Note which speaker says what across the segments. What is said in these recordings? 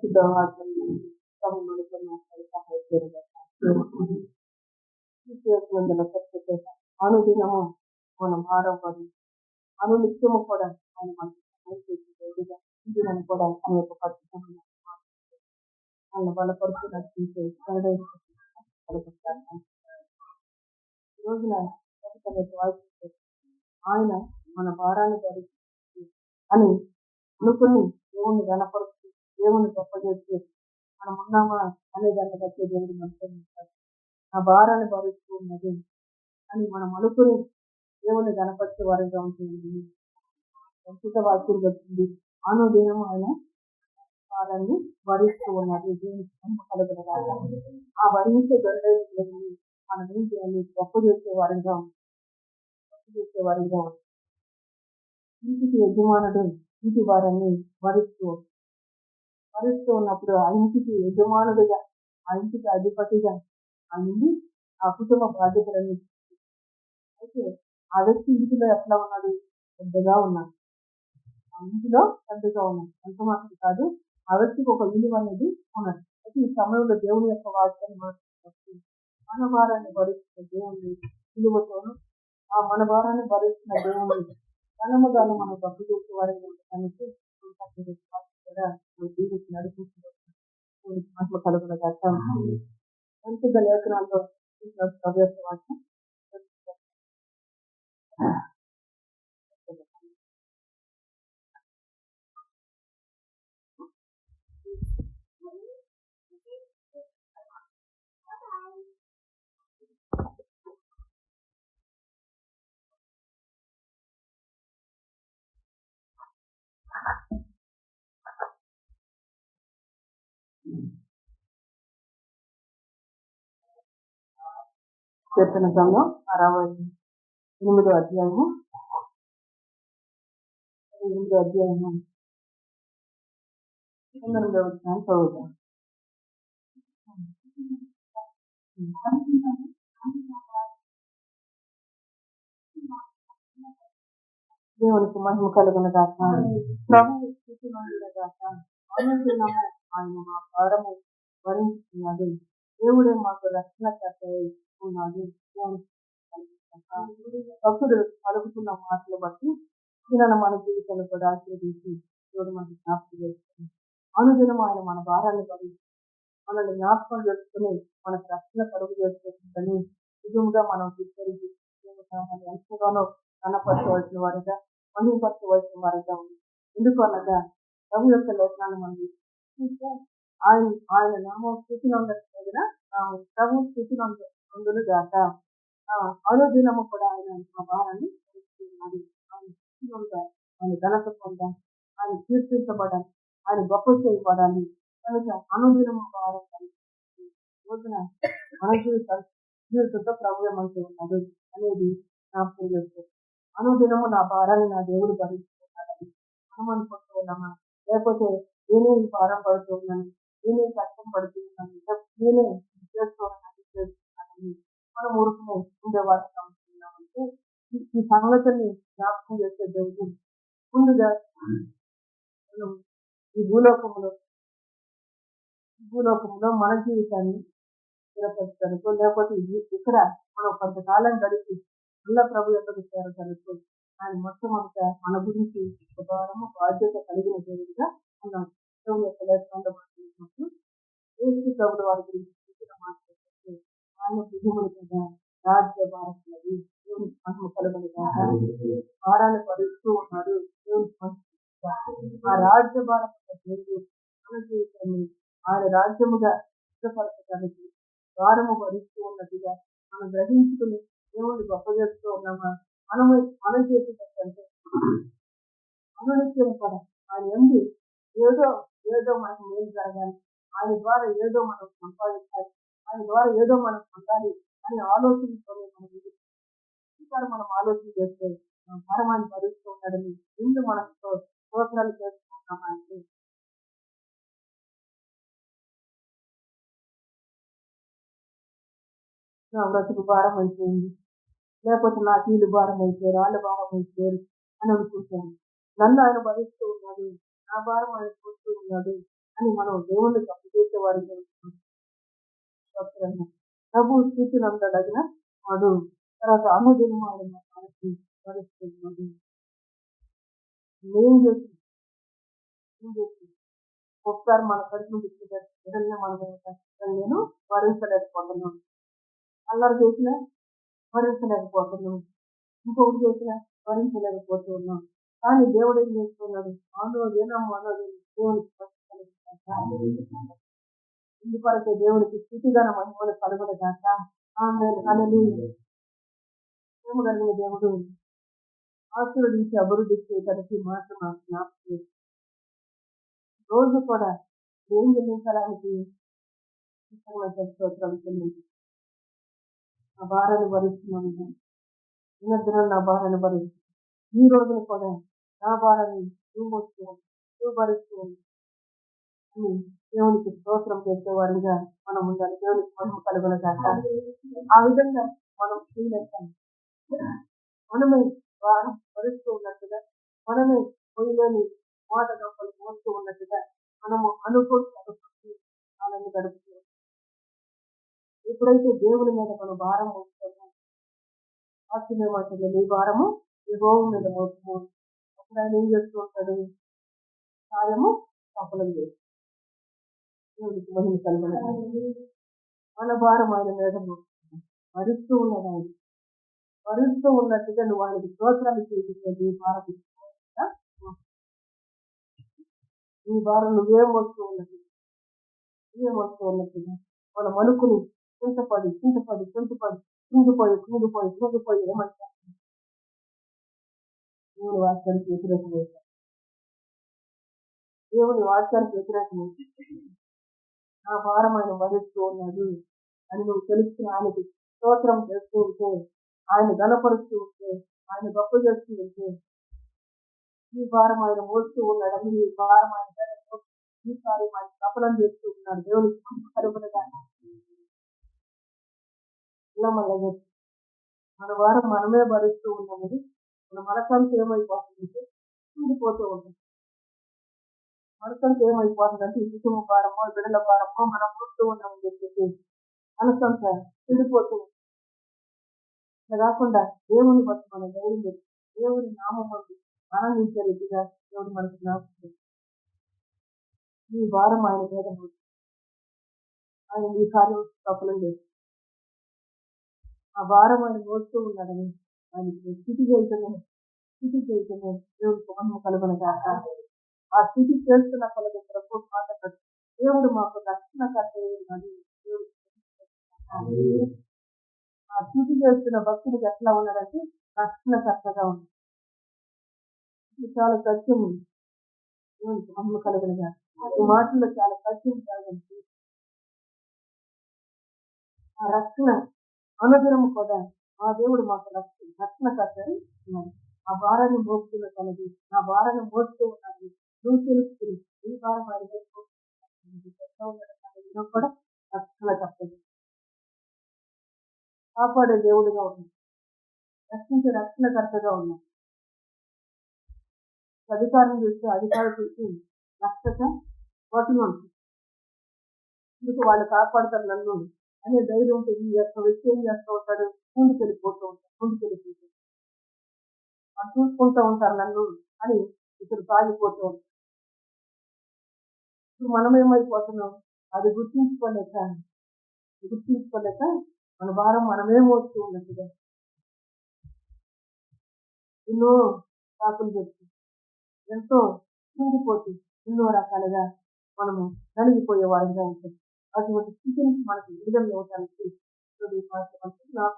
Speaker 1: పరిశుద్ధ వాక్యం ప్రభువులతో మాట్లాడి సహాయపడగల సత్యత అనుదినము మనం ఆరంభం అనునిత్యము కూడా ఆయన మనకు సహాయం చేసే దేవుడిగా ఇందులను కూడా ఆయన యొక్క పరిశుద్ధమైన ఆయన బలపరుచు నడిపించే ఈ రోజున ఆయన మన భారాన్ని భరిస్తుంది అని అనుకుని దేవుణ్ణి గణపరుస్తూ దేవుని గొప్ప చేసి మనం ఉన్నామా అనే దాన్ని బట్టి దేవుడు మనతో ఉంటాడు. ఆ భారాన్ని భరిస్తూ ఉన్నది అని మనం అనుకుని దేవుని గణపరిచే వారిగా ఉంటుంది. సంస్కృత వాక్యం చెప్తుంది అనుదినం ఆయన భారాన్ని భరిస్తూ ఉన్నది. దేవునికి కలగలగా ఆ భరించే గొడవ మనం ఏం చేయాలి? గొప్ప చేసే వారిగా ఇంటికి యజమానుడు ఇంటి వారిని భరిస్తూ ఉన్నప్పుడు ఆ ఇంటికి యజమానుడిగా ఆ ఇంటికి అధిపతిగా ఆ ఇంటి ఆ కుటుంబ బాధ్యతలన్నీ అయితే ఆ వ్యక్తి ఇంటిలో ఎట్లా ఉన్నాడు? పెద్దగా ఉన్నాడు. ఆ ఇంటిలో పెద్దగా ఉన్నాడు. అంత మాత్రం కాదు, ఆ వ్యక్తికి ఒక విలువ అనేది ఉన్నది. అయితే ఈ సమయంలో దేవుని యొక్క వాక్యాన్ని మాట్లాడుతూ మన భారాన్ని భరిస్తున్న దేవుని విలువతోను ఆ మన భారాన్ని భరిస్తున్న దేవుని ఘనముగాను మనం తప్పు చేసే వారిని ఉండటానికి కూడా దీనికి నడిపించబడుతుంది. ఆత్మ కలుగునగా పరిశుద్ధ లేఖనాల్లో ప్రవేశ వాక్యం కీర్తన గ్రంథం 68వ అధ్యాయము 8వ వచనం చదువుతాం. దేవునికి మహిమ కలుగును గాక. ప్రభువు స్తుతిమంతుడు గాక. అనుదినము ఆయన మా భారము భరించుతున్నాడు. దేవుడే మాకు రక్షణకర్త ఉన్నాడు. భక్తుడు పలుకుతున్న మాటలు బట్టి ఈయన మన జీవితాన్ని కూడా ఆశీర్వదించి దేవుడు మనకి జ్ఞాపకం చేస్తుంది. అనుదినం ఆయన మన భారాన్ని భరించి మనల్ని జ్ఞాపకం చేసుకుని మనకు రక్షణ కలుగు చేసుకుంటుందని నిజంగా మనం విస్తరించి ఎంతగానో కనపరచవలసిన వారిగా మహిమపరచవలసిన వారిగా ఉంది. ఎందుకు అనగా ప్రభు యొక్క లేఖనాన్ని మనం చూస్తే ఆయన నామం స్థితినందున ప్రభు స్థితినందును గాక. అనుదినము కూడా ఆయన మా భారాన్ని భరిస్తున్నాడు. ఆయన ఘనత పొందాలి, ఆయన కీర్తించబడాలి, ఆయన గొప్ప చేయబడాలి. కనుక అనుదినము భారం రోజున మన జీవితంతో ప్రభువే మనతో ఉన్నాడు అనేది జ్ఞాపకం చేస్తారు. అనుదినము నా భారాన్ని నా దేవుడు భరిస్తున్నాడని మనం అనుకుంటూ ఉన్నామా? లేకపోతే నేనే ఈ భారం పడుతూ ఉన్నాను, నేనే కష్టం పడుతూ ఉన్నాను, నేనే చేస్తున్నానని మనం ఊరుకునే ఉండేవారు అనుకుంటున్నామంటే ఈ సంగతిని జ్ఞాపకం చేసే దేవుడు ముందుగా ఈ భూలోకంలో మన జీవితాన్ని స్థిరపరచడానికి లేకపోతే ఇక్కడ మనం కొంతకాలం గడిపి మళ్ళా ప్రభు యొక్క చేరగలుగుతూ ఆయన మొత్తం అంతా మన గురించి భారము బాధ్యత కలిగిన దేవుడిగా ఉన్నాడు. ప్రభు యొక్క లేఖనంలో మాట్లాడుతున్నప్పుడు ఏసు ప్రభుడు వారి గురించి మాట్లాడుతూ ఆయన భుజముల కదా రాజ్య భారతులది దేవునికి మహిమ కలుగునుగా. భారాన్ని భరిస్తూ ఉన్నాడు దేవునికి. ఆ రాజ్య భారత దేవుడు మన జీవితాన్ని ఆయన రాజ్యముగా సిద్ధపరచడానికి భారము భరిస్తూ ఉన్నట్టుగా మనం గ్రహించుకుని దేవుడిని గొప్ప చేస్తూ ఉన్నామా? మనం చేసేటంటే అనునిత్యం కూడా ఆయన ఎందు ఏదో మనకు మేలు జరగాలి, ఆయన ద్వారా ఏదో మనం సంపాదించాలి, ఆయన ద్వారా ఏదో మనం పొందాలి అని ఆలోచించుకొని మనం ఆలోచన చేస్తే భారమాన్ని భరిస్తూ ఉన్నాడని ఎందుకు మనకు స్తోత్రాలు చేసుకుంటున్నామా అంటే నా బ్రతుకు భారం అయిపోయింది, లేకపోతే నా కీళ్ళు భారం అయిపోయారు, వాళ్ళ భారం అయిపోయారు అని అనుకుంటాను. నన్ను ఆయన భరిస్తూ ఉన్నాడు, నా భారం ఆయన పోస్తూ ఉన్నాడు అని మనం దేవుణ్ణి తప్పు చేసేవారు ప్రభు స్థితిని అందదగిన వాడు. తర్వాత అనుదినము ఆయన మనకి భరిస్తున్నాడు. ఏం చేసి ఒకసారి మన కడుపు బిడ్డల్ని మనం నేను భరించలేకపోతున్నాం. అల్లరి చేసినా భరించలేకపోతున్నాం. ఇంకొకటి చేసినా భరించలేకపోతున్నాం. కానీ దేవుడు ఏం చేస్తున్నాడు? ఇందుకొరకే దేవునికి స్థితిగల మహిమను కలుగునగాక. ప్రేమ కలిగిన దేవుడు ఆశీర్వదించి అభివృద్ధి చేయడానికి మాత్రం రోజు కూడా ఏం చెల్లించడానికి స్తోత్రాలు చెల్లించి నా భారాన్ని భరిస్తున్నాను. నిరంతరం నా భారాన్ని భరిస్తు ఈ రోజున కూడా నా భారాన్ని నువ్వు భరిస్తూ అని దేవునికి స్తోత్రం చేసేవారిగా మనం ఉండాలి. దేవునికి మహిమ కలుగునగాక. ఆ విధంగా మనం చేయలేస్తాం. మనమే భారం భరిస్తూ ఉన్నట్టుగా, మనమే పొయ్యిలోని మాట గొప్పలు మోస్తూ ఉన్నట్టుగా మనము అనుకుంటూ కాలాన్ని గడుపుతున్నాం. ఎప్పుడైతే దేవుని మీద మనం భారం మోస్తామో, ఆశ్చర్యమాటలు నీ భారము యెహోవా మీద మోసము. అప్పుడు ఆయన ఏం చేస్తూ ఉంటాడు? కార్యము సఫలం చేస్తాడు. దేవునికి మహిమ కలుగునగాక. మన భారం ఆయన మీద మోస్తుంది. భరిస్తూ ఉన్నది ఆయన. భరిస్తూ ఉన్నట్టుగా నువ్వు ఆయనకి స్తోత్రాలు చేయించేది భారం. ఈ భారం నువ్వేం వస్తూ ఉన్నట్టుగా మనం అనుకుని చింతపడి కుంగిపోయి ఏమంటారు? దేవుని వాక్యానికి వ్యతిరేకమైతే నా భారం ఆయన భరిస్తూ ఉన్నది అని నువ్వు తెలుసుకుని ఆయనకి స్తోత్రం చేస్తూ ఉంటే, ఆయన గణపరుస్తూ ఉంటే, ఆయన గొప్ప చేస్తూ ఉంటే, ఈ భారం ఆయన మోస్తూ ఉన్నాడని ఈ భారం ఆయన ఈ కార్యం ఆయన సఫలం చేస్తూ ఉన్నాడు. దేవునికి కలుగునగా. మన వారం మనమే భరిస్తూ ఉన్నామని మన మనసంతా ఏమైపోతుందంటే కుంగిపోతూ ఉంటుంది. మనసంతా ఏమైపోతుందంటే ఈ కుటుంబ భారమో బిడ్డల భారమో మనం మోస్తూ ఉన్నామని చెప్పేసి మనసంతా కుంగిపోతూ ఉంటుంది. ఇలా కాకుండా దేవుని బట్టి మన ధైర్యం పెట్టి దేవుని నామం ఆనందించే రీతిగా దేవుడు మనకు జ్ఞాపకం. ఈ వారం ఆయన మీద ఆయన ఈ కార్యం సఫలం చేస్తుంది. ఆ వారం ఆయన మోస్తూ ఉన్నాడని ఆయనకి స్థితి చేయటమే దేవుడికి మహిమ కలుగునగాక. ఆ స్థితి చేస్తున్న కొలది ప్రభు మాట దేవుడు మాకు రక్షణ కట్టేది. ఆ స్థితి చేస్తున్న భక్తుడికి ఎట్లా ఉన్నాడంటే రక్షణ కర్తగా ఉంది. చాలా సత్యం ఉంది. దేవునికి మహిమ కలుగునగాక. ఈ మాటల్లో చాలా సత్యం కాదండి. ఆ రక్షణ అనుదినము కూడా ఆ దేవుడు మాకు రక్షణ కట్టని ఉన్నాడు. ఆ భారాన్ని మోస్తున్న తనది, ఆ భారాన్ని మోస్తూ ఉన్నది నువ్వు తెలుసుకుని ఈ భారం కూడా రక్షణ కట్టదు. కాపాడే దేవుడిగా ఉన్నాడు. రక్షించే రక్షణకర్తగా ఉన్నాడు. అధికారం చూస్తే అధికారం చూసి రక్షక వాటిని ఉంటుంది. ఇందుకు వాళ్ళు కాపాడతారు నన్ను అనే ధైర్యం ఉంటుంది. ఈ యొక్క వ్యక్తి ఏం చేస్తూ ఉంటాడు? ముందుకెళ్ళిపోతూ ఉంటాడు. వాళ్ళు చూసుకుంటూ ఉంటారు నన్ను అని ఇప్పుడు సాగిపోతూ ఉంటారు. ఇప్పుడు మనం ఏమైపోతున్నాం? అది గుర్తించుకోలేక మన భారం మనమే మోస్తూ ఉన్నట్టుగా ఎన్నో సాకులు చెప్తూ ఎంతో కుంగిపోతూ ఎన్నో రకాలుగా మనము నలిగిపోయే వారిగా ఉంటుంది. అటువంటి స్థితి నుంచి మనకు విడుదల ఇవ్వడానికి కలిగిన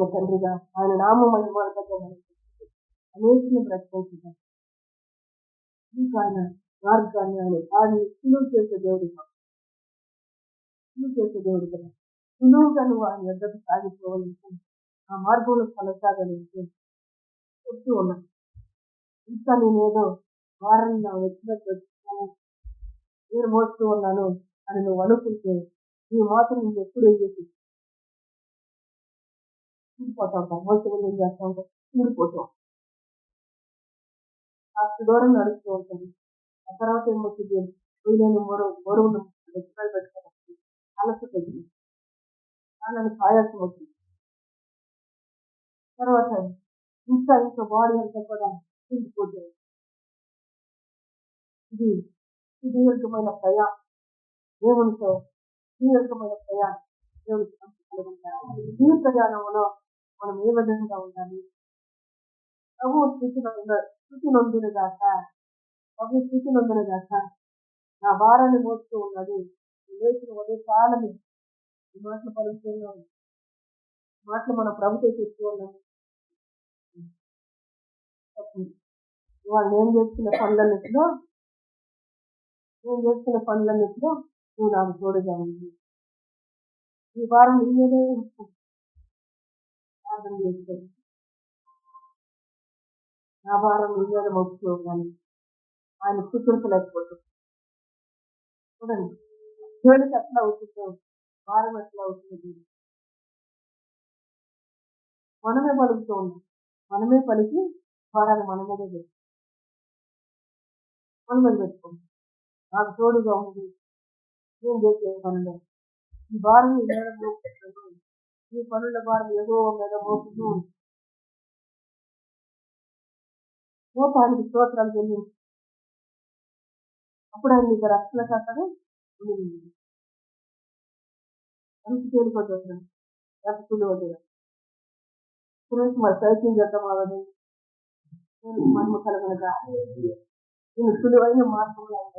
Speaker 1: తండ్రిగా ఆయన నామం అనేకను బ్రతికించారు. ఇంకా ఆయన మార్గాన్ని ఆయన సులువు చేసే దేవుడు కదా. సులువుగా నువ్వు ఆయన ఎద్దకు సాగిపోవాలంటే ఆ మార్గంలో కొనసాగాలంటే చెప్తూ ఉన్నాను. ఇంకా నేనేదో వారం నా వచ్చినట్టు నేను మోస్తూ ఉన్నాను అని నువ్వు అనుకుంటే ఈ మాత్రం నువ్వు ఎప్పుడు ఏం చేసి ఊడిపోతా ఉంటావు. మోసే ముందు ఏం చేస్తా ఉంటావు, ఊడిపోతావు. కాస్త దూరం నడుస్తూ ఉంటుంది. ఆ తర్వాత ఏమవుతుంది, వీలైన బరువును ఎత్తుపై పెట్టుకోవచ్చు, అలసట తగ్గింది, నన్ను ఆయాసం వచ్చింది. తర్వాత ఇంకా బాడీ అంతా కూడా ఊడిపోతుంది. ఇది సుదీర్ఘమైన ప్రయాణం దేవునితో, సుదీర్ఘమైన ప్రయాణం దేవునికి పంపించాలి. ఈ ప్రయాణంలో మనం ఏ విధంగా ఉండాలి? ప్రభు స్థితి నొందిన దాకా, ప్రభు స్థితి నొందిన దాకా నా భారాన్ని మోస్తూ ఉన్నది లేచిన ఉదయ కాలమే. ఈ మాటలు పలుకుతున్నాం, మాటలు మన ప్రభుత్వం చెప్తూ ఉన్నాము. వాళ్ళు నేను చేస్తున్న పనులన్నింటిలో నువ్వు నాకు తోడుగా ఉంది. ఈ వారం నీ మీదే ప్రార్థన చేస్తాను. నా భారం నీ మీద మోస్తూ ఉన్నాను. ఆయన స్వీకరించలేకపోతుంది. చూడండి, దేవుడికి ఎట్లా అవుతుందో భారం ఎట్లా అవుతుంది. మనమే పలుకుతూ ఉన్నాం, మనమే పలికి భారాన్ని మన మీద పెట్టుకోండి. నాకు తోడుగా ఉంది, నేను చేసే పనులు ఈ భారం నీ మీద మోపుతున్నాను. ఈ పనుల భారం ఏదో మీద మోపుతూ మోపానికి స్తోత్రాలు చెల్లించి అప్పుడు ఆయన నీకు రక్షణ కట్టడం ఎంత తేలిపోతుంది, ఎంత సులువది. మరి సైకిల్ చేద్దాం అవని మనము కలగలగా నేను సులువైన మార్గంలో ఆయన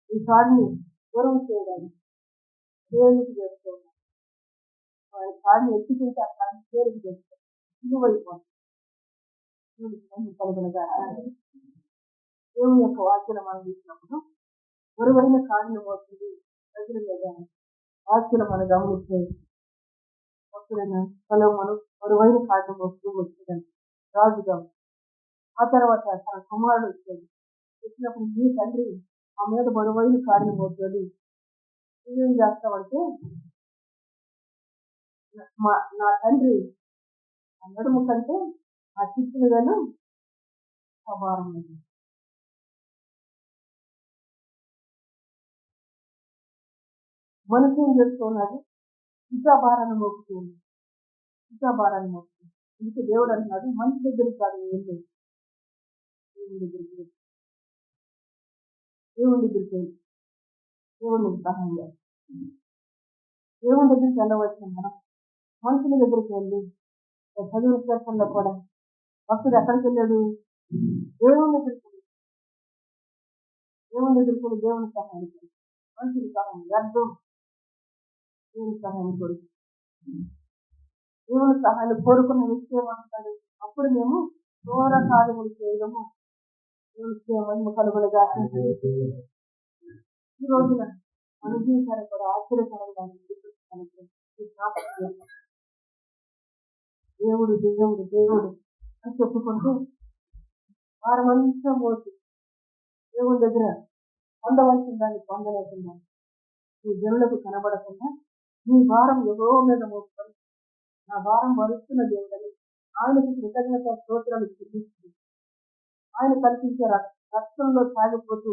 Speaker 1: ఈ కాడిని దూరం చేయడానికి దేవునికి చేసుకోవాలి. ఆయన కాడిని ఎత్తుకుంటే ఆ కాడిని దేవుడికి చేసుకోవాలి. సులువైపోతుంది కలగలగా. దేవుని యొక్క వాక్యం మనం చూసినప్పుడు బరువైన కాడిని మోస్తుంది ప్రజల మీద. వాక్యం మనం గమనిస్తే ఎప్పుడైనా మనం బరువైన కాడిని మోస్తూ వచ్చిందని రాజుగా. ఆ తర్వాత తన కుమారుడు వచ్చాడు. వచ్చినప్పుడు నీ తండ్రి ఆ మీద బరువైన కాడిని మోస్తాడు, నువ్వేం చేస్తావంటే నా తండ్రి ఆ నడుము కంటే ఆ చిచ్చిన వేలు భారం లేదు. మనిషి ఏం చేస్తున్నది, ఇంకా భారాన్ని మోపుతుంది, ఇంకా భారాన్ని మోపుతుంది. ఇందుకే దేవుడు అంటున్నాడు, మనిషి దగ్గరికి కాదు ఏం లేదు, దేవుని దగ్గరికి దేవునికి సహాయం చేయాలి. దేవుని దగ్గరికి వెళ్ళవచ్చు. మనం మనుషుల దగ్గరికి వెళ్ళి చదువు విషయంలో కూడా భక్తుడు ఎక్కడికి వెళ్ళాడు, దేవుని దగ్గరికి దేవుని సహాయం చేయాలి. మనుషుల సహాయం వ్యర్థం, దేవుని సహాయం కోరుకు దేవుని సహాయాన్ని కోరుకున్న విషయం అంటాడు. అప్పుడు మేము ఘోర కార్యములు చేయడము దేవుని కలుగులుగా. ఈ రోజున మన జీవితాన్ని కూడా ఆశ్చర్యకరంగా దేవుడు దేవుడు దేవుడు అని చెప్పుకుంటూ వారమంతా మోసి దేవుని దగ్గర పొందవలసిన దాన్ని పొందలేకుండా నీ జనులకు కనబడకుండా నీ భారం ఎవరో మీద మోసుకొని నా భారం భరుస్తున్న దేవుడని ఆయనకు కృతజ్ఞత స్తోత్రాలు చెల్లిస్తుంది. ఆయన కల్పించే రక్తంలో సాగిపోతూ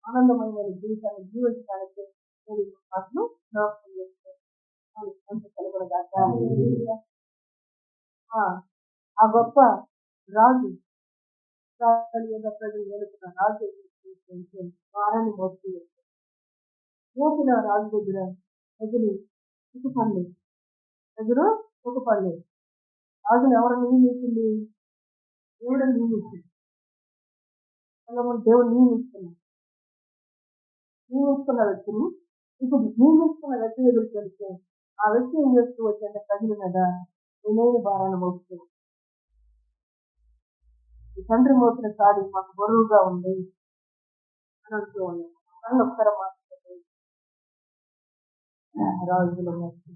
Speaker 1: ఆనందమైన జీవితాన్ని జీవించడానికి అసలు ఆ గొప్ప రాజు ప్రజలు వెళుతున్న రాజు వారాన్ని మోసిన రాజు దగ్గర ప్రజలు సుఖపడలేదు. రాజును ఎవరు నియమించింది, దేవుడు నియమించింది. దేవుడు నియమిస్తున్న వ్యక్తిని ఇప్పుడు నియమిస్తున్న వ్యక్తి దగ్గరికి వెళ్తే ఆ వ్యక్తి ఏం చేస్తూ వచ్చే ప్రజల మీద నేనైన భారాన్ని మోస్తూ ఈ తండ్రి మోసిన కాడి మాకు బరువుగా ఉంది అని అంటూ ఉన్నాను. నన్ను ఒకసారి మాట్లాడే రాజుల మోస్తూ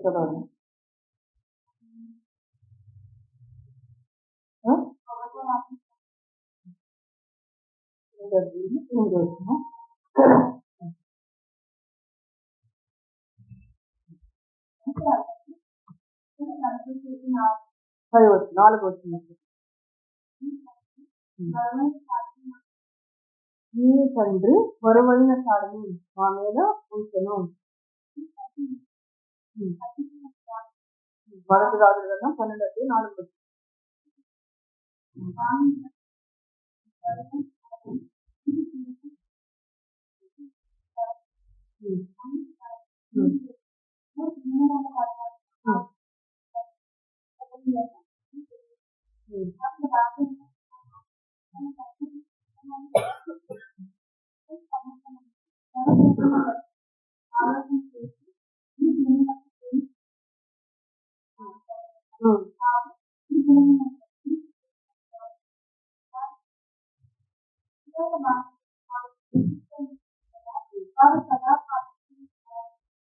Speaker 1: చదవండి. నాలుగు వచ్చింది. నీ తండ్రి బరువైన తాడుని మా మీద ఉంచెను. మొదటి రాజుల గ్రంథం 12:4 వచ్చింది.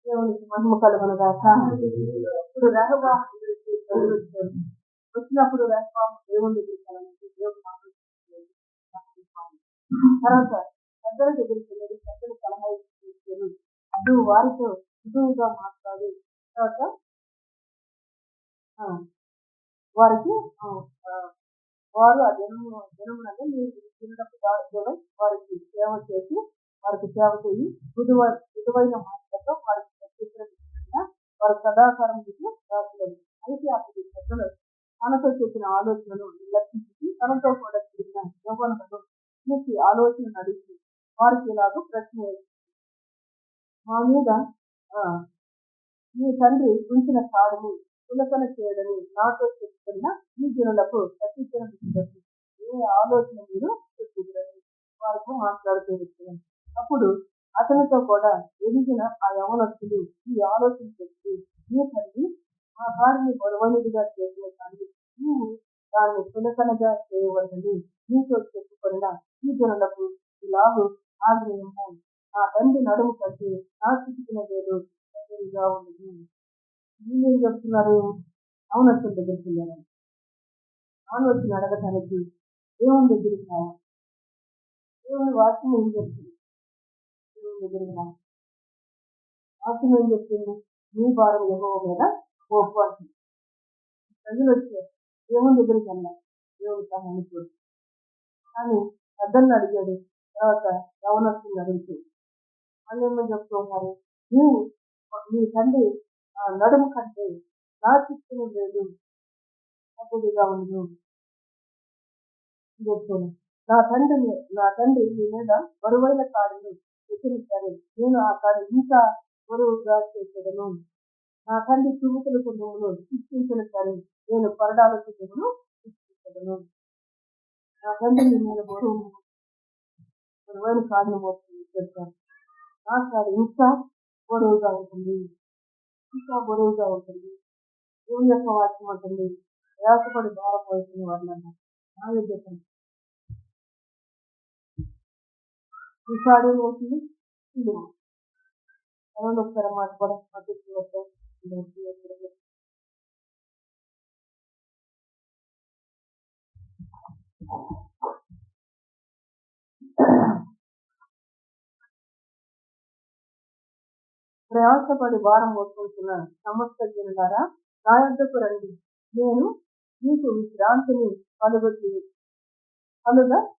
Speaker 1: దేవునికి మహిమ కలుగునుగాక. ఇప్పుడు రెహబాము వచ్చినప్పుడు రెహబాము దేవుని దగ్గరికి దేవుడు తర్వాత పెద్దల దగ్గరికి వెళ్ళి పెద్దలు సలహా ఇచ్చారు. నువ్వు వారితో సులువుగా మాట్లాడి తర్వాత వారికి వారు ఆ జనమునగా మీరు తినడపు దాడుకొని వారికి సేవ చేసి వారికి సేవ చేయి మృదువైన మాటలతో వారికి వారి సదాకారం రాసులేదు. అయితే అప్పుడు పెద్దలు తనతో చెప్పిన ఆలోచనను నిర్లక్షించి తనతో కూడా తిరిగిన యవ్వనులను చూసి ఆలోచన నడిచి వారికి ఇలాగ ప్రశ్న మా మీద మీ తండ్రి ఉంచిన తాడుని తులకన చేయడని నాతో చెప్తున్న ఈ జనులకు ప్రతిజ్ఞ ఏ ఆలోచన మీరు చెప్పుకుని వారితో మాట్లాడుతూ వచ్చాను. అప్పుడు అతనితో కూడా ఎదిగిన ఆ యవనస్తులు ఈ ఆలోచన చెప్పి మీ తండ్రి మా వారిని బరువైనదిగా చేసిన తండ్రి నీవు దాన్ని తులకనగా చేయవలని నీతో చెప్పుకున్న ఈ జనులకు ఇలాగూ ఆగ్రహము ఆ తండ్రి నడుము కంటే నా స్థితికిన లేదు ఉండదు. వీళ్ళేం చెప్తున్నారు? అవునస్తుల దగ్గరికి వెళ్ళారు. అవునొచ్చిన అడగటానికి దేవుని దగ్గరికి రావాలి. దేవుని వాక్యం ఏం చెప్తుంది? దేవుని దగ్గరికి రావాలి. వాక్యం ఏం చెప్తుంది? నీ భారం యెహోవా మీద మోపు అంటుంది. ప్రజలు వచ్చారు, దేవుని దగ్గరికి వెళ్ళాలి, దేవుని సహాయాన్ని కోరు. కానీ పెద్దల్ని అడిగాడు. తర్వాత యవనస్తుని అడుగుతూ వాళ్ళు ఏమో చెప్తూ ఉన్నారు, నీవు నీ తండ్రి నడుము కంటే నా చిత్తం లేదు అప్పుడుగా ఉంది చెప్తాను. నా తండ్రి నీ మీద బరువైన కాడును హెచ్చరించాను. నేను ఆ కాడు ఇంకా బరువుగా చేసేదను. నా తండ్రి తుముకుల కుటుంబమును శిక్షించిన సరే నేను పరడాల కుటుంబమును శిక్షించదను. నా తండ్రి నీ మీద బరువైన కాడును మోస్తుంది చెప్తాను. నా కాడు ఇంకా బరువుగా ఉంటుంది, ఇంకా బరువుగా ఉంటుంది. దేవుని యొక్క వాక్యం ఉంటుంది, ప్రయాసపడి భారపోతున్న వాళ్ళన్నా నా యుద్ధం ఈ కాడు వేసింది ఒకసారి మాట్లాడడం ప్రయాసపడి భారం మోసుకుంటున్న సమస్త జనులారా నా యొద్దకు రండి, నేను మీకు విశ్రాంతిని కలుగా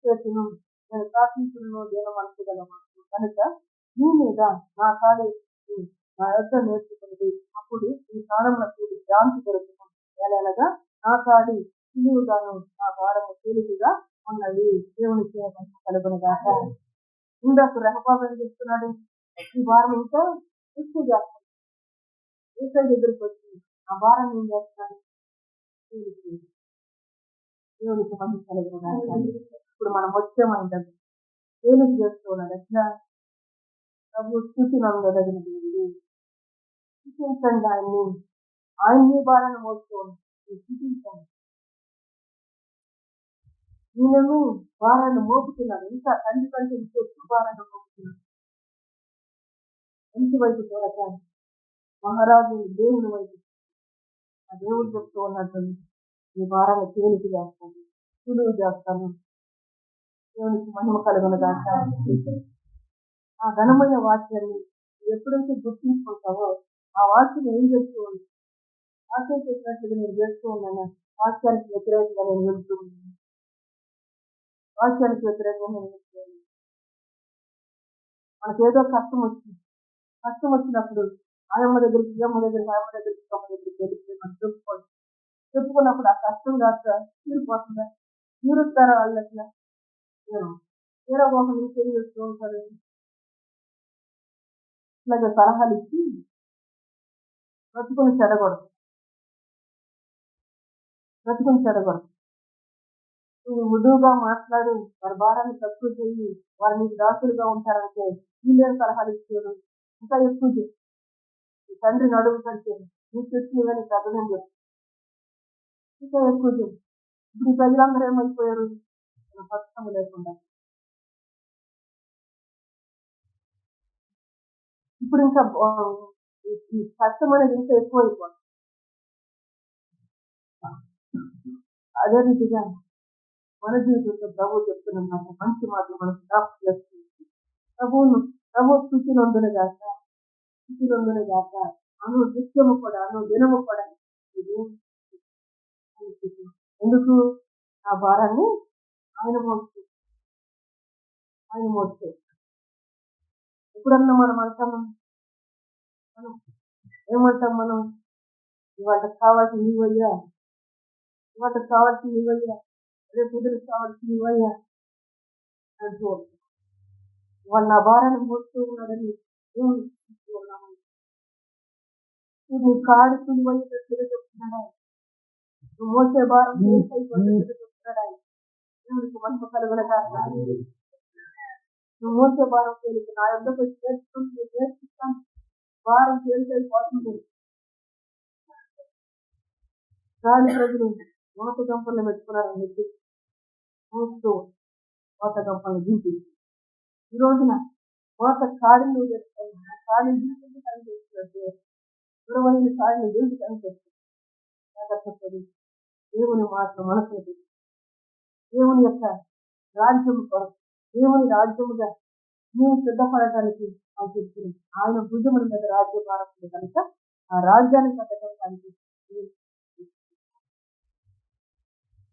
Speaker 1: చేతును. నేను ప్రార్థించును దేవ మనసు గల కనుక మీ మీద నా కాడే నా యొద్ద నేర్చుకుంది. అప్పుడు ఈ కాలంలో శాంతి దొరుకుతుంది. ఎలాగా నా కాడి సులువుగాను నా భారము తేలికగా ఉన్నది. దేవుని సేవ కలుగునుగా. ఇందాక రెహబాబు ఏం చెప్తున్నాడు? ఈ భారం ఇంకా ఎక్కువ చేస్తాను. ఏసై దగ్గరికి వచ్చి ఆ భారం ఏం చేస్తున్నాడు? దేవునికి మంచి కలుగునుగా. ఇప్పుడు మనం వచ్చామని దగ్గర తేలిక చేస్తున్నాడు. ఎట్లా? ప్రభు స్థితి నమ్మదగిన దేవుడు. స్థితించండి ఆయన్ని. ఆయన మీ భారాన్ని మోసుకోండి, స్థితించండి. ఈయనను భారాన్ని మోపుతున్నాడు, ఇంకా తండ్రి కంటే ఇంకా ఎక్కువ భారాన్ని మోపుతున్నాడు. ఇంటి వైపు చూడక మహారాజు దేవుని వైపు, ఆ దేవుడు చెప్తూ ఉన్నట్టు ఈ భారాన్ని తేలిక చేస్తాను, సులువు చేస్తాను. దేవునికి మహిమ కలుగునగాక. ఆ ఘనమైన వాక్యాన్ని ఎప్పుడైతే గుర్తించుకుంటావో ఆ వాక్యం ఏం చెప్తూ ఉంది, వాక్యం చెప్పినట్లుగా నేను చేస్తూ ఉన్నాను, వాక్యానికి వ్యతిరేకంగా నేను వెళ్తూ ఉన్నాను, వాక్యానికి వ్యతిరేకంగా నేను వెళ్తూ ఉన్నాను. మనకేదో కష్టం వచ్చినప్పుడు ఆయమ్మ దగ్గరికి అమ్మ దగ్గరికి వెళ్ళిపోయి మనం చెప్పుకున్నప్పుడు ఆ కష్టం కాస్త తీరిపోతుందా? తీరుస్తారా వాళ్ళు అట్లా? వేరే ఒకరు ఇంకేం చేస్తూ ఉంటారు, ఇట్లాగే సలహాలు ఇచ్చి బ్రతుకుని చెడగొడదు. నువ్వు మృదువుగా మాట్లాడు, వారి భారాన్ని తక్కువ చేయి, వారు నీకు దాసులుగా ఉంటారంటే వీళ్ళేం సలహాలు ఇచ్చారు, ఇంకా ఎక్కువ చేయి, నీ తండ్రి నడువు కంటే నీ చెట్టు ఇవన్నీ పెద్దదని చెప్పి ఇంకా ఎక్కువ చేయి. ఇప్పుడు ఈ ప్రజలందరూ ఏమైపోయారు, పక్షము లేకుండా. ఇప్పుడు ఇంకా ఈ కష్టం అనేది ఇంకా ఎక్కువైపోతుంది. అదే రీతిగా మన జీవితంలో ప్రభు చెప్తున్నమాట మంచి మాటలు మనకు జ్ఞాపకం చేస్తుంది. ప్రభు స్థుతి నొందున గాక అను నిత్యము కూడా అను దినము కూడా ఎందుకు ఆ భారాన్ని ఆయన మోస్తే ఎప్పుడన్నా మనం ఏమంటాం, మనం ఇవాళ కావాల్సింది ఇవయ్యా, రేపు కుదురుకు కావాల్సింది ఇవయ్యా అంటూ వాళ్ళు నా భారాన్ని మోస్తూ ఉన్నారని ఉన్నాము. నీ కాడు సులువైనట్టుగా చెప్తున్నాడా, నువ్వు మోసే భారం చెప్తున్నాడా, దేవుడికి మహిమ కలుగునగా. నువ్వు మోసే భారం తేలిక నా యొక్కకు వచ్చి నేర్పిస్తాను, భారం తేలికైపోతుంది. గాలి ప్రజలు మోత గంపలను పెట్టుకున్నారని చెప్పి మోస్తూ మోత గంపలను దింపి ఈ రోజున మోత కాడిని కాడిని దింపి కనిపిస్తున్నట్టు గురువైన కాడిని దింపి కనిపిస్తుంది. దేవుని మాటలు మనసులో దేవుని యొక్క రాజ్యం కొరకు, దేవుని రాజ్యముగా నీవు సిద్ధపడటానికి అని చెప్తుంది. ఆయన భుజముల మీద రాజ్య భారతుంది కనుక ఆ రాజ్యాన్ని కట్టడానికి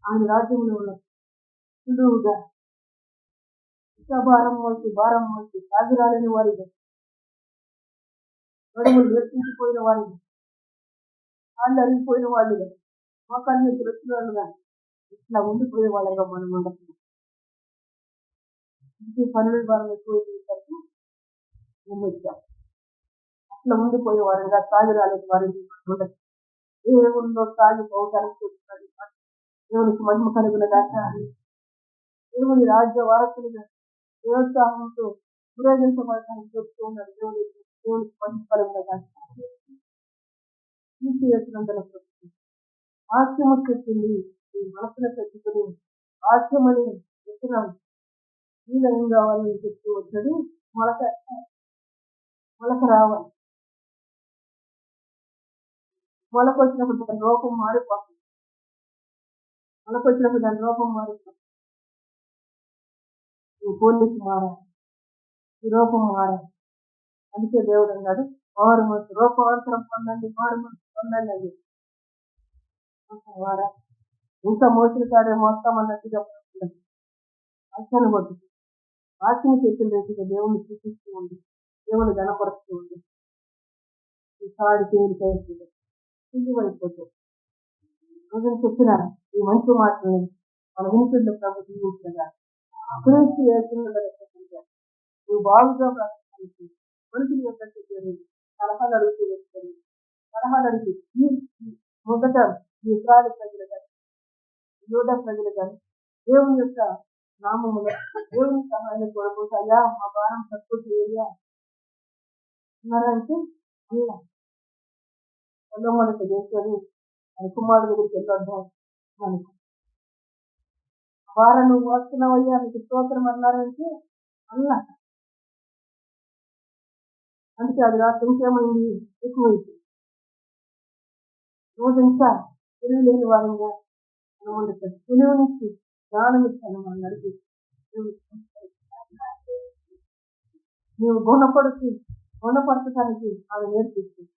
Speaker 1: ఆయన రాజ్యంలో ఉన్న సులువుగా భారం మోసి సాగిరాలని వారిగా, నడుములు వ్యక్తించిపోయిన వారిగా, కాళ్ళు అరిగిపోయిన వాళ్ళుగా, మోకాళ్ళు దృష్టిగా ఇట్లా ఉండిపోయే వాళ్ళగా మనం ఉండదు. ఇంటి పనుల భారం ఎక్కువైపోయేసరికి వచ్చాం, అట్లా ఉండిపోయే వారిగా సాగిరాలని వారిని ఉండదు. దేవునిలో సాగిపోవడానికి చూస్తున్నాడు. దేవునికి మహిమ కలుగునగాక. దేవుని రాజ్య వారసులుగా ప్రోత్సాహంతో పురోగించబడటానికి చెప్తూ ఉన్నాడు. దేవునికి మహిమ కలుగునగాక. వాక్యము చెప్పింది ఈ మనసులో పెట్టుకుని వాక్యమని విత్తనం నీళ్ళం కావాలని చెప్తూ వచ్చాడు. మొలక రావాలి, మొలక వచ్చినప్పుడు దాని రూపం మారిపోతుంది. ఈ పోలీసు మారాలి, ఈ రూపం మారాలి. అందుకే దేవుడు అన్నాడు, మారు మనసు రూపాంతరం పొందండి, మారు మనసు పొందండి అని. వారా ఇంకా మోసిన కాడే మోస్తామన్నట్టుగా అసలు బట్టి వాక్యం చెప్పిన రీతిగా దేవుణ్ణి చూపిస్తూ ఉంది, దేవుని గణపరుస్తూ ఉంది. ఈ కాడి తేలికైపోతుంది, సిగ్గుపడిపోతుంది. రోజులు చెప్పిన ఈ మంచి మాటల్ని మన వినికిడిలో ప్రభు జీవించగా గురించి నువ్వు బాగుగా బ్రతకానికి మనుషులు ఎక్కడికి చేరి సలహాలు అడుగుతూ వేసుకొని మొదట ఈ ఇస్రాయేలు ప్రజలు కానీ యూదా ప్రజలు కానీ దేవుని యొక్క నామములో దేవుని సహాయం కోరుకుంటూ అయ్యా మా భారం తక్కువ చేయాలి అన్నారంటే మనకు చేసేది కుమారుడు దగ్గరికి వెళ్ళొద్దాం అనుకో. వారా నువ్వు వస్తున్నావయ్యా నీకు స్తోత్రం అన్నారంటే అన్నా. అందుకే అది రాత్రి ఇంకేమైంది ఎక్కువైంది. రోజు ఇంకా తెలివి లేని వారంగా మనం ఉండదు. తెలివినిచ్చి జ్ఞానం ఇచ్చాను మనం అడిగి నువ్వు గుణపరచడానికి ఆయన నేర్పిస్తుంది.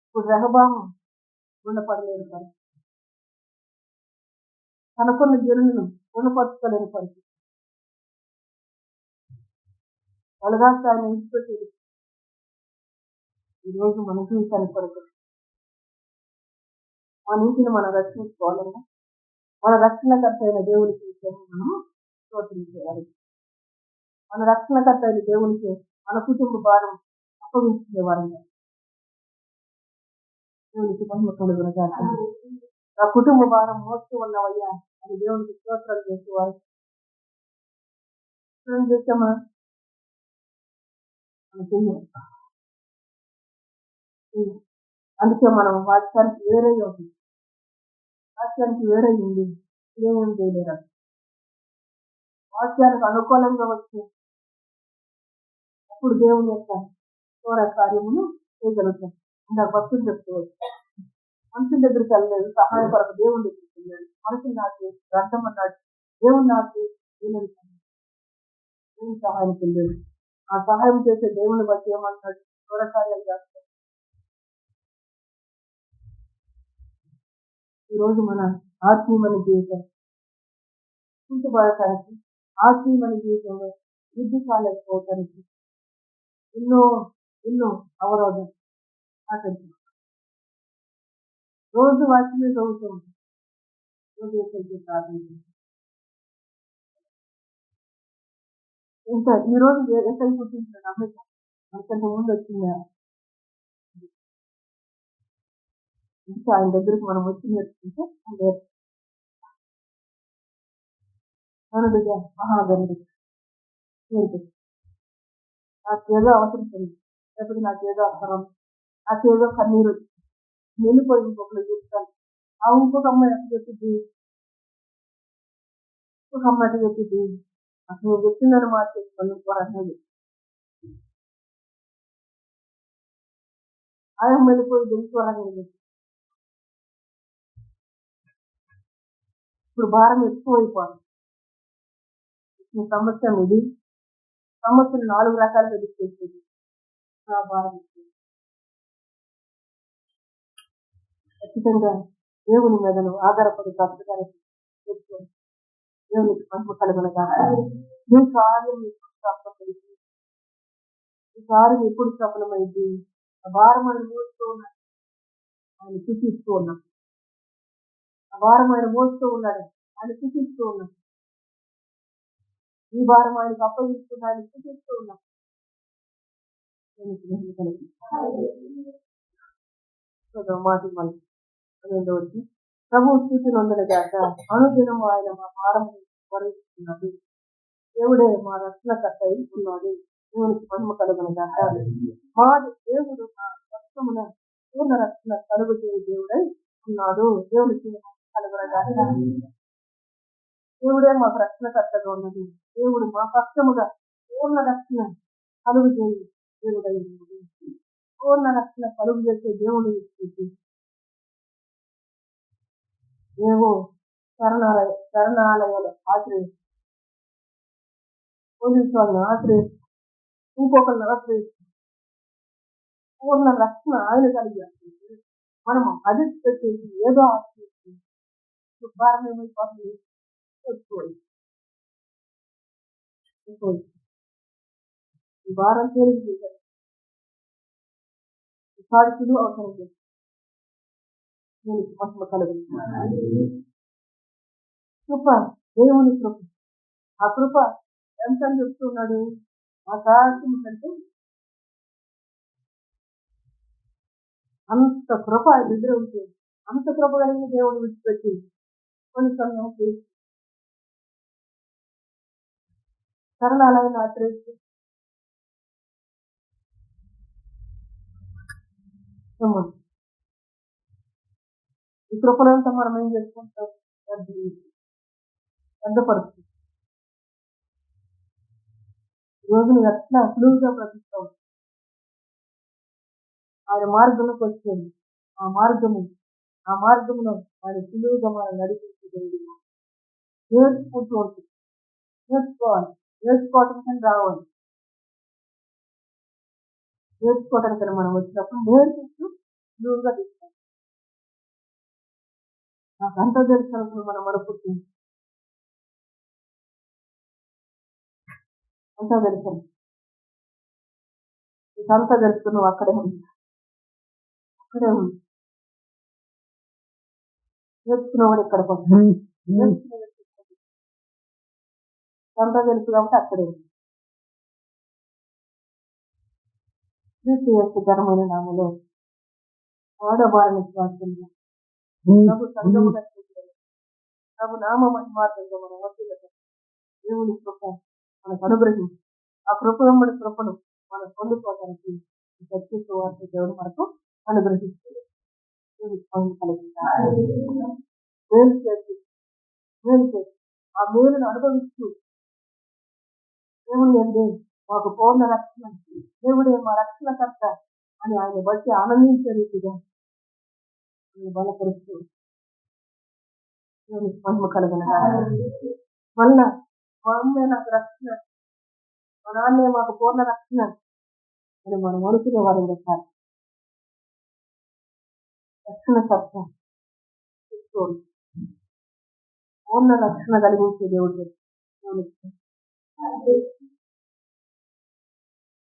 Speaker 1: ఇప్పుడు రెహబాము గుణపడలేని పరిస్థితి, తనకున్న జనులను గుణపరచుకోలేని పరిస్థితి. అలాగాస్తే ఆయన విడిచిపెట్టేది. ఈరోజు మన జీవితానికి కొరకు మన ఇంటిని మనం రక్షించుకోవాలన్నా మన రక్షణకర్త అయిన దేవునికి మనం స్తోత్రం చేయాలి. మన రక్షణకర్త అయిన దేవునికి మన కుటుంబ భారం అప్పగించుకునేవారంగా దేవునికి మహిమ కలుగునుగాక. నా కుటుంబ భారం మోస్తూ ఉన్నవయ్యా అని దేవునికి స్తోత్రాలు చేసేవారు. ఏం చేసామా అందుకే మనం వాక్యానికి వేరే ఉంది, వాక్యానికి వేరే ఉంది, ఏమేం చేయలేరు. వాక్యానికి అనుకూలంగా వచ్చి అప్పుడు దేవుని యొక్క ఘోర కార్యములు చేయగలుగుతాం. ఇందాక భక్తులు చెప్పుకోవచ్చు, మనుషుల దగ్గరికి వెళ్ళలేదు, సహాయం కొరకు దేవుని దగ్గరికి వెళ్ళాడు. మనుషులు నాకు అర్థం అన్నాడు, దేవుని నాకు దేవుని సహాయానికి వెళ్ళాడు. ఆ సహాయం చేసే దేవుని బట్టి ఏమన్నాడు, ఘోర కార్యాలు చేస్తాడు. ఈరోజు మన ఆత్మీయమైన జీవితం కుంటుపడటానికి, ఆత్మీయమైన జీవితంలో వృద్ధి కాలేకపోవటానికి ఎన్నో ఎన్నో అవరోధం ఆటంకం. రోజు వాక్యమే చదువుతూ ఉంటాం, రోజు ఎక్కడికి ప్రార్థించాం. ఇంకా ఈ రోజు ఎక్కడ పుట్టించిన నమ్మకం మనకంటే ముందు వచ్చిందా? ఇంకా ఆయన దగ్గరికి మనం వచ్చి నేర్చుకుంటే గనుడిగా మహాగనుడు నేర్పిస్తాం. నాకేదో అవసరం తెలియదు, లేకపోతే నాకేదో అవసరం, నాకేదో కన్నీరు వెళ్ళిపోయి ఇంకొకరు చెప్తాను. ఆ ఇంకొక అమ్మాయి ఎట్లా చెప్పింది, ఇంకొక అమ్మాయి ఎట్లా చెప్పింది, అసలు నేను చెప్పిందని మార్చేసుకొని అనేది ఆ అమ్మాయి వెళ్ళిపోయి తెలుసుకోవాలనేది. ఇప్పుడు భారం ఎక్కువైపోయింది. ఈ సమస్య ఇది, సమస్యలు 4 రకాలుగా దిక్కేసేది. ఆ భారం ఖచ్చితంగా దేవుని మీద నువ్వు ఆధారపడి బ్రతకడానికి తెచ్చుకోండి. దేవునికి మహిమ కలుగునగా. నీ కార్యం ఎప్పుడు సఫలమైంది, ఈ కార్యం ఎప్పుడు సఫలమైంది. ఆ భారం ఆయన మోస్తూ ఉన్నాడు, ఆయన సూచిస్తూ ఉన్నాడు. ఆ భారం ఆయన మోస్తూ ఉన్నాడు, ఆయన సూచిస్తూ ఉన్నాడు. ఈ భారం ఆయనకు అప్పగిస్తున్నా, ఆయన సూచిస్తూ ఉన్నాడు. మాట మళ్ళీ వచ్చి ప్రభు స్థితి నొందనగాక. అనుదినం ఆయన మా భారం వరిస్తున్నాడు. దేవుడే మా రక్షణకర్త ఉన్నాడు. దేవునికి మహిమ కలుగునగాక. మా దేవుడు మా రక్షమున పూర్ణ రక్షణ కలుగు చేయ దేవుడై ఉన్నాడు. దేవునికి కలుగునగాక. దేవుడే మాకు రక్షణకర్తగా ఉన్నది. దేవుడు మా పక్షముగా పూర్ణ రక్షణ కలుగు చేయి దేవుడై ఉన్నాడు. పూర్ణ రక్షణ కలుగు చేసే దేవుడు ఏవో శరణాలయాలు ఆశ్రయిస్తాం, పోలీసు వాళ్ళని ఆశ్రయిస్తాం, ఇంకొకరిని ఆశ్రయిస్తాం. పూర్ణ రక్షణ ఆయన కలిగేస్తుంది. మనం అది చేసి ఏదో ఆశ్రయిస్తుంది. భారం ఏమైపోతుంది, ఈ భారం తేలిక చేశారు. సాధితులు అవసరం లేదు. మహిమ కలుగుతుంది. కృప, దేవుని కృప. ఆ కృప ఎంత అని చెప్తున్నాడు, ఆకాశం కంటే అంత కృప నిద్ర ఉంటే, అంత కృప కలిగిన దేవుని విడిచిపెట్టి కొన్ని సమయానికి శరణాలయాన్ని ఆశ్రయిస్తూ ఈ కృపలంతా మనం ఏం చేసుకుంటాం, పెద్దపరుస్తుంది. ఈ రోజు నువ్వు ఎట్లా సులువుగా బ్రతుకుతావు. ఆయన మార్గంలోకి వచ్చేది ఆ మార్గంలో ఆయన సులువుగా మనం నడిపించగలిగి నేర్చుకుంటూ ఉంటుంది. నేర్చుకోవటానికి రావాలి. నేర్చుకోవటానికి మనం వచ్చినప్పుడు నేర్పిస్తూ సులువుగా తీసుకోవాలి. నాకు అంత తెలుసు మనం అనుకుంటుంది. అంతా తెలుసు, నీకు అంతా తెలుసు, నువ్వు అక్కడే ఉంది. నేర్చుకున్నవాడు ఇక్కడికి వస్తుంది. అంతా తెలుసు కాబట్టి అక్కడే ఉంది. ఘనమైన నామలో ఆడవారిని స్వాస్థ్యంగా ప్రభు సంఘముల ప్రభు నామ మహిమార్థంగా మన వస్తువులతో దేవుని కృప మనకు అనుగ్రహించి ఆ కృపను మనం పొందుకోవడానికి ప్రత్యేక వార్త దేవుడు మనకు అనుగ్రహిస్తుంది. మేలు చేసి ఆ మేలును అనుభవిస్తూ దేవుని అంటే మాకు పూర్ణ రక్షణ, దేవుడే మా రక్షణకర్త అని ఆయన బట్టి ఆనందించే రీతిగా బలపరుస్తూ దేవునికి మహిమ కలగలగా. మళ్ళా మా అమ్మే నాకు రక్షణ, మా నాన్నే మాకు పూర్ణ రక్షణ అని మనం అనుకునే వారం కాదు. రక్షణకర్త పూర్ణ రక్షణ కలిగించే దేవుడు.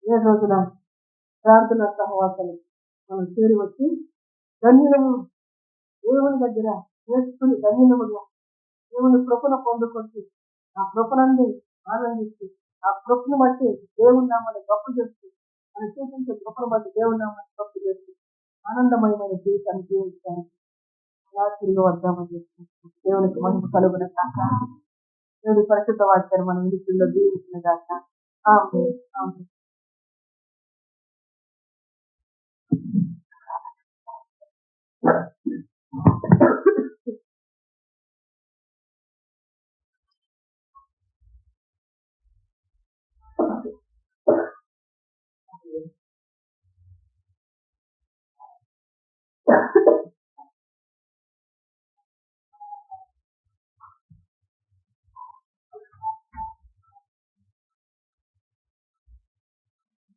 Speaker 1: ఏ రోజున ప్రార్థన సహవాసాలు మనం చేరి వచ్చి ధన్యులము దేవుని దగ్గర నేర్చుకుని ధన్యులముగా దేవుని కృపను పొందుకొచ్చి ఆ కృపనంది ఆనందిస్తూ ఆ కృపను బట్టి దేవుని నామాన్ని గొప్ప చేస్తూ మనం చూపించే కృపను బట్టి దేవుని నామాన్ని గొప్ప చేస్తూ ఆనందమయమైన జీవితాన్ని జీవించడానికి అలా తిరిగి వద్దామని చెప్తున్నాం. దేవునికి మహిమ కలుగున కాక దేవుడి పరిశుద్ధ వాక్యాన్ని మన ఇంటిలో జీవించిన కాక.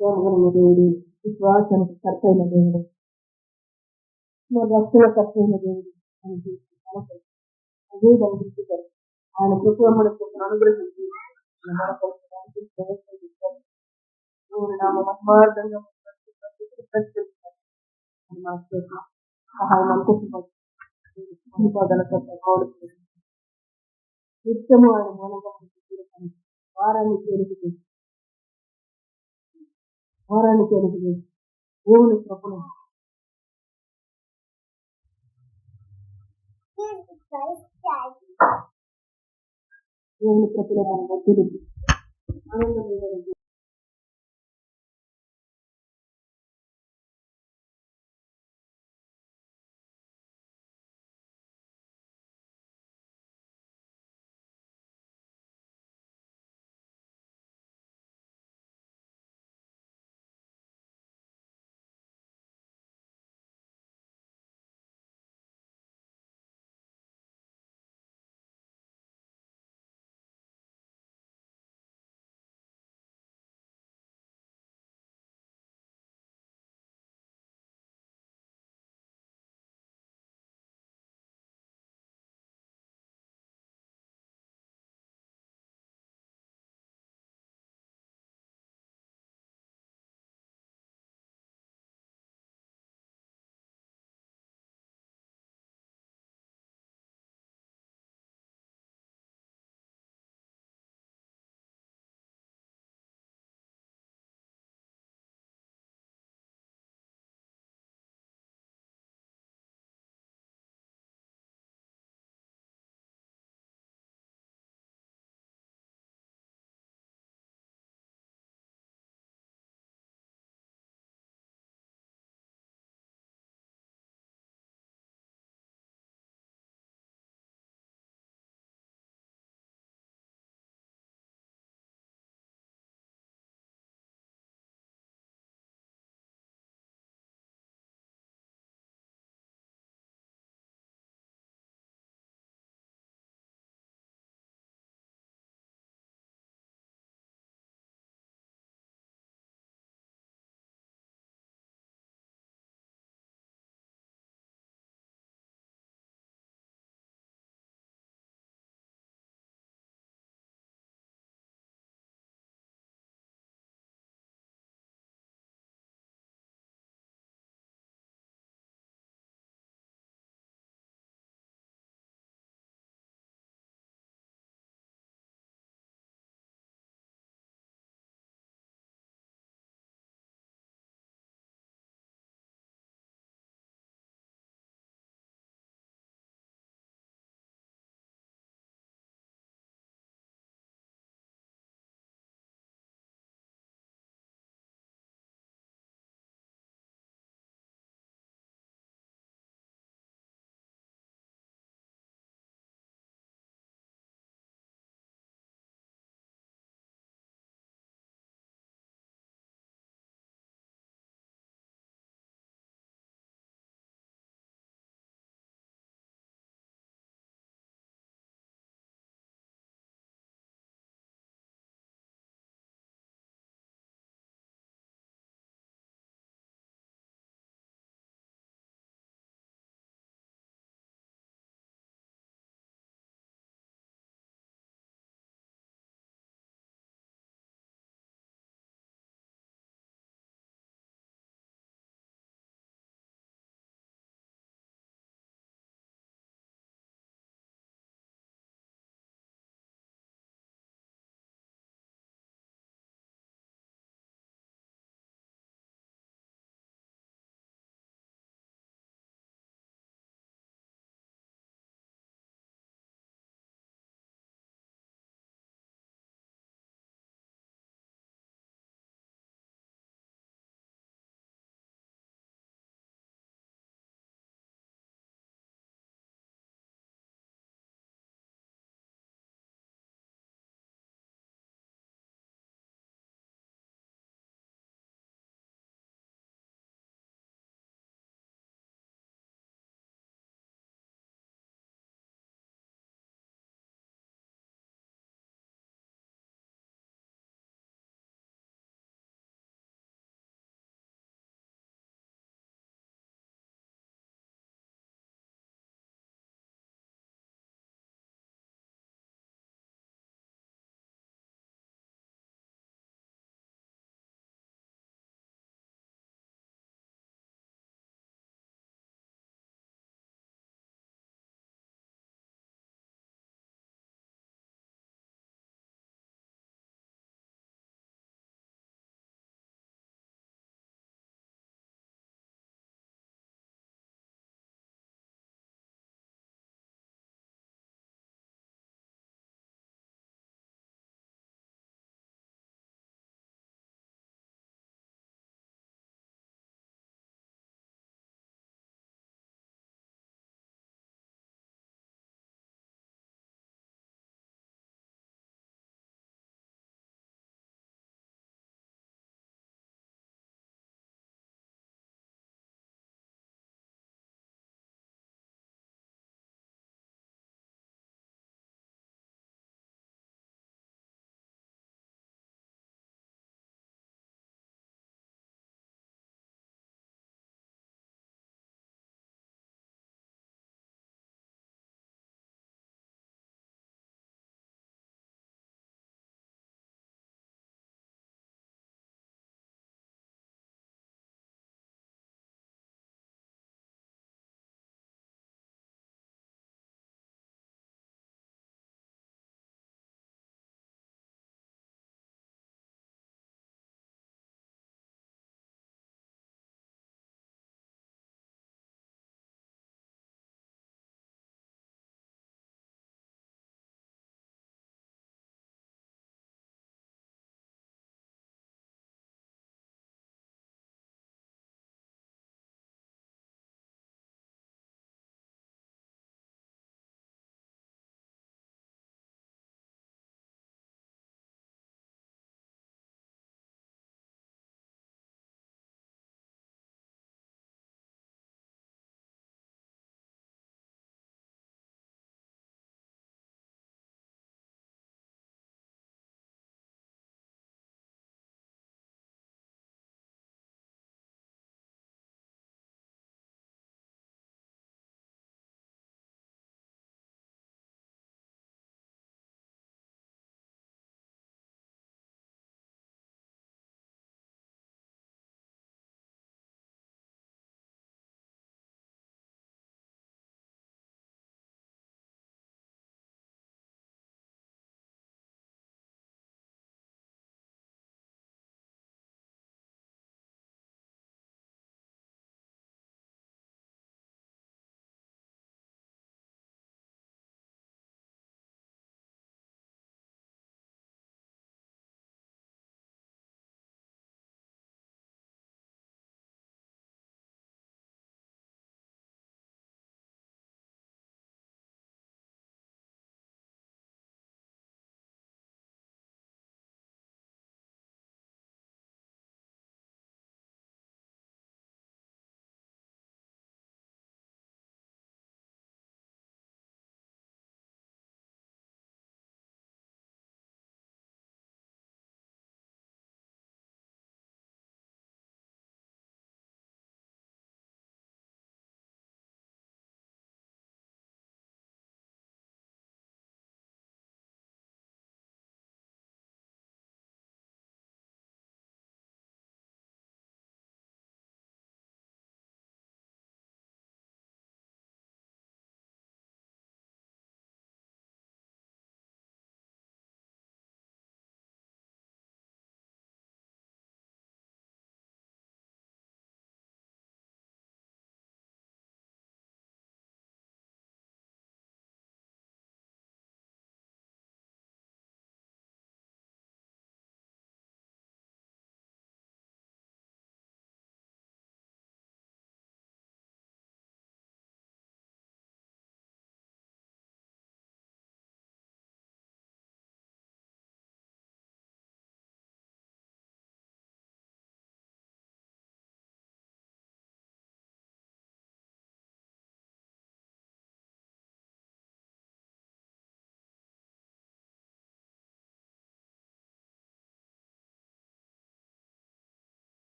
Speaker 1: దేవుడు విశ్వాసానికి కర్తైన దేవుడు, రక్షణ కర్తైన దేవుడు అదే కనిపించారు. ఆయన కృపముల కృపను అనుగ్రహించి మహిమార్థంగా సహాయం అనుకుంటున్నాడు. నిత్యము ఆయన మూలంగా వారాన్ని చేరుకుని దేవుని కృపను దేవుని కృపను మనం